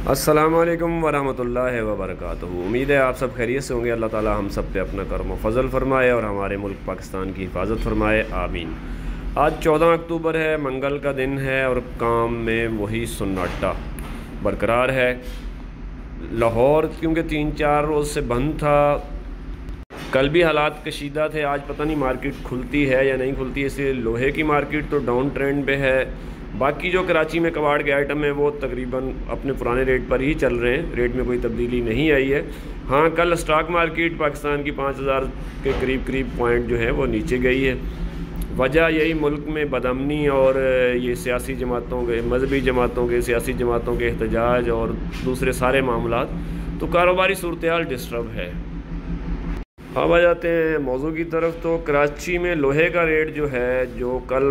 अस्सलाम वालेकुम वरहमतुल्लाहि वबरकातुहू। उम्मीद है आप सब खैरियत से होंगे। अल्लाह ताला हम सब पे अपना करम फजल फरमाए और हमारे मुल्क पाकिस्तान की हिफाजत फरमाए, आमीन। आज 14 अक्टूबर है, मंगल का दिन है और काम में वही सन्नाटा बरकरार है। लाहौर क्योंकि 3-4 रोज़ से बंद था, कल भी हालात कशीदा थे। आज पता नहीं मार्केट खुलती है या नहीं खुलती है, इसलिए लोहे की मार्केट तो डाउन ट्रेंड पे है। बाकी जो कराची में कबाड़ के आइटम हैं वो तकरीबन अपने पुराने रेट पर ही चल रहे हैं, रेट में कोई तब्दीली नहीं आई है। हाँ, कल स्टॉक मार्केट पाकिस्तान की 5000 के करीब पॉइंट जो है वो नीचे गई है। वजह यही मुल्क में बदअमनी और ये सियासी जमातों के, मजहबी जमातों के, सियासी जमातों के एहतजाज और दूसरे सारे मामलात, तो कारोबारी सूरत डिस्टर्ब है। अब आ जाते हैं मौजू की तरफ। तो कराची में लोहे का रेट जो है, जो कल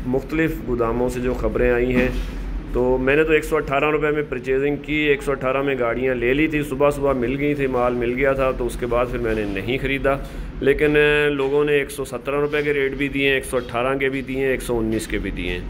मुख्तलिफ़ गोदामों से जो ख़बरें आई हैं, तो मैंने तो 118 रुपये में परचेजिंग की। 118 में गाड़ियाँ ले ली थी, सुबह सुबह मिल गई थी, माल मिल गया था, तो उसके बाद फिर मैंने नहीं ख़रीदा। लेकिन लोगों ने 117 रुपये के रेट भी दिए, 118 के भी दिए, 119 के भी दिए।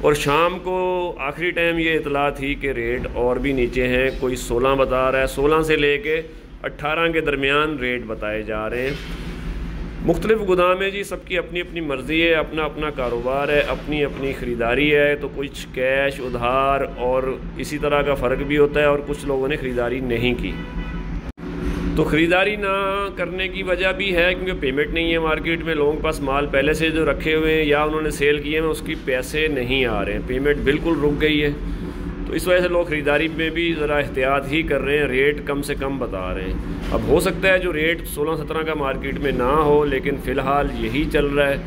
और शाम को आखिरी टाइम ये इतला थी कि रेट और भी नीचे हैं, कोई 16 बता रहा है, 16 से ले कर 18 के दरमियान रेट बताए जा रहे हैं। मुख्तलिफ़ गोदाम है जी, सबकी अपनी अपनी मर्ज़ी है, अपना अपना कारोबार है, अपनी अपनी ख़रीदारी है। तो कुछ कैश उधार और इसी तरह का फ़र्क भी होता है, और कुछ लोगों ने ख़रीदारी नहीं की। तो ख़रीदारी ना करने की वजह भी है क्योंकि पेमेंट नहीं है मार्केट में। लोगों के पास माल पहले से जो रखे हुए हैं या उन्होंने सेल किए हैं, उसकी पैसे नहीं आ रहे हैं, पेमेंट बिल्कुल रुक गई है। तो इस वजह से लोग ख़रीदारी में भी ज़रा एहतियात ही कर रहे हैं, रेट कम से कम बता रहे हैं। अब हो सकता है जो रेट 16-17 का मार्केट में ना हो, लेकिन फ़िलहाल यही चल रहा है।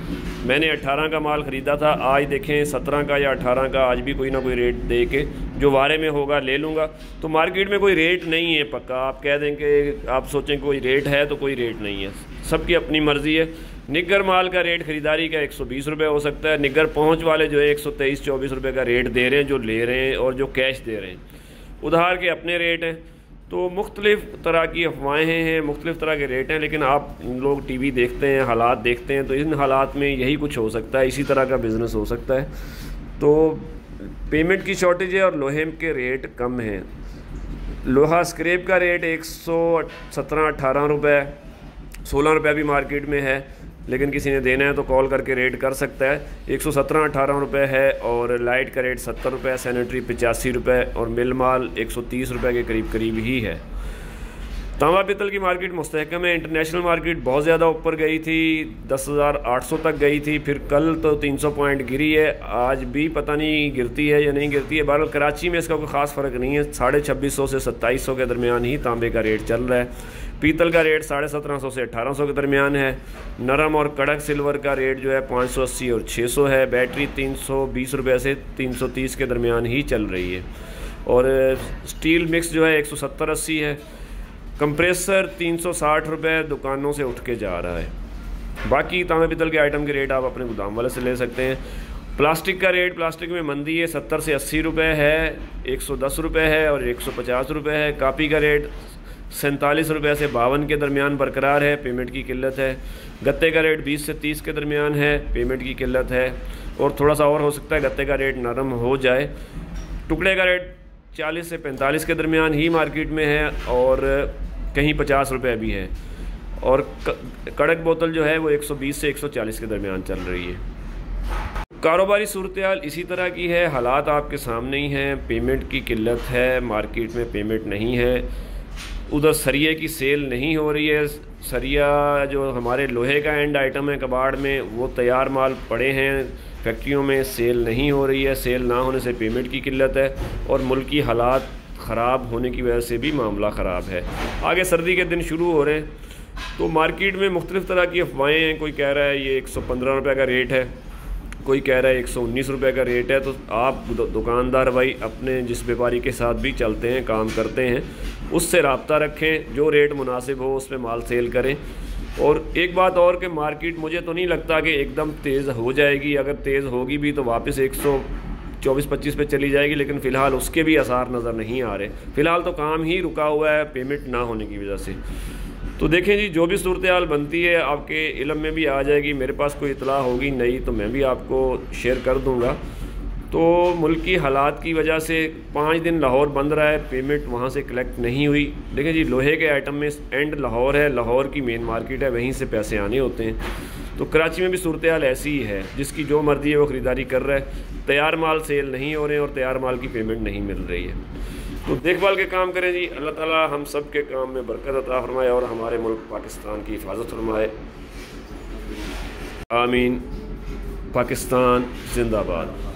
मैंने 18 का माल ख़रीदा था, आज देखें 17 का या 18 का, आज भी कोई ना कोई रेट दे के जो वारे में होगा ले लूँगा। तो मार्केट में कोई रेट नहीं है पक्का, आप कह दें कि आप सोचें कोई रेट है, तो कोई रेट नहीं है, सबकी अपनी मर्ज़ी है। निगर माल का रेट ख़रीदारी का 120 रुपये हो सकता है। निगर पहुंच वाले जो है 123-24 रुपये का रेट दे रहे हैं, जो ले रहे हैं और जो कैश दे रहे हैं। उधार के अपने रेट हैं। तो मुख्तलिफ़ तरह की अफवाहें हैं, मुख्तलिफ़ तरह के रेट हैं, लेकिन आप लोग टीवी देखते हैं, हालात देखते हैं, तो इन हालात में यही कुछ हो सकता है, इसी तरह का बिज़नेस हो सकता है। तो पेमेंट की शॉर्टेज है और लोहे के रेट कम हैं। लोहा स्क्रैप का रेट 117-18 रुपये, 16 रुपये भी मार्केट में है, लेकिन किसी ने देना है तो कॉल करके रेट कर सकता है। 117-18 रुपये है। और लाइट का रेट 70 रुपये, सैनिटरी 85 रुपये और मिल माल 130 रुपये के करीब ही है। तांबा पित्तल की मार्केट मुस्तहकम है। इंटरनेशनल मार्केट बहुत ज़्यादा ऊपर गई थी, 10,800 तक गई थी, फिर कल तो 300 पॉइंट गिरी है, आज भी पता नहीं गिरती है या नहीं गिरती है। बहरहाल कराची में इसका कोई ख़ास फ़र्क नहीं है, 2650 से 2700 के दरमियान ही तांबे का रेट चल रहा है। पीतल का रेट 1750 से 1800 के दरमियान है। नरम और कड़क सिल्वर का रेट जो है 580 और 600 है। बैटरी 320 रुपये से 330 के दरमियान ही चल रही है। और स्टील मिक्स जो है 170-80 है। कंप्रेसर 360 रुपये दुकानों से उठ के जा रहा है। बाकी तांबे पित्तल के आइटम के रेट आप अपने गोदाम वाले से ले सकते हैं। प्लास्टिक का रेट, प्लास्टिक में मंदी है, 70 से 80 रुपये है, 110 रुपये है और 150 रुपये है। कापी का रेट 47 रुपये से 52 के दरमियान बरकरार है, पेमेंट की किल्लत है। गत्ते का रेट 20 से 30 के दरमियान है, पेमेंट की किल्लत है। और थोड़ा सा और हो सकता है गत्ते का रेट नरम हो जाए। टुकड़े का रेट 40 से 45 के दरमियान ही मार्केट में है और कहीं 50 रुपये भी है। और कड़क बोतल जो है वो 120 से 140 के दरमियान चल रही है। कारोबारी सूरत इसी तरह की है, हालात आपके सामने ही हैं। पेमेंट की किल्लत है, मार्केट में पेमेंट नहीं है। उधर सरिये की सेल नहीं हो रही है। सरिया जो हमारे लोहे का एंड आइटम है कबाड़ में, वो तैयार माल पड़े हैं फैक्ट्रियों में, सेल नहीं हो रही है। सेल ना होने से पेमेंट की किल्लत है और मुल्की हालात ख़राब होने की वजह से भी मामला ख़राब है। आगे सर्दी के दिन शुरू हो रहे हैं, तो मार्केट में मुख्तलिफ़ तरह की अफवाहें हैं। कोई कह रहा है ये 115 रुपये का रेट है, कोई कह रहा है 119 रुपये का रेट है। तो आप दुकानदार भाई अपने जिस व्यापारी के साथ भी चलते हैं, काम करते हैं, उससे रब्ता रखें, जो रेट मुनासिब हो उस पर माल सेल करें। और एक बात और कि मार्केट मुझे तो नहीं लगता कि एकदम तेज़ हो जाएगी, अगर तेज़ होगी भी तो वापस 124-25 पे चली जाएगी, लेकिन फ़िलहाल उसके भी आसार नज़र नहीं आ रहे। फ़िलहाल तो काम ही रुका हुआ है पेमेंट ना होने की वजह से। तो देखें जी, जो भी सूरत हाल बनती है आपके इल्म में भी आ जाएगी। मेरे पास कोई इतला होगी नई तो मैं भी आपको शेयर कर दूँगा। तो मुल्क की हालात की वजह से 5 दिन लाहौर बंद रहा है, पेमेंट वहाँ से कलेक्ट नहीं हुई। देखें जी, लोहे के आइटम में एंड लाहौर है, लाहौर की मेन मार्केट है, वहीं से पैसे आने होते हैं। तो कराची में भी सूरत हाल ऐसी ही है, जिसकी जो मर्ज़ी है वो ख़रीदारी कर रहा है। तैयार माल सेल नहीं हो रहे हैं और तैयार माल की पेमेंट नहीं मिल रही है। तो देखभाल के काम करें जी। अल्लाह ताला हम सब के काम में बरकत अता फरमाए और हमारे मुल्क पाकिस्तान की हिफाजत फरमाए। आमीन। पाकिस्तान जिंदाबाद।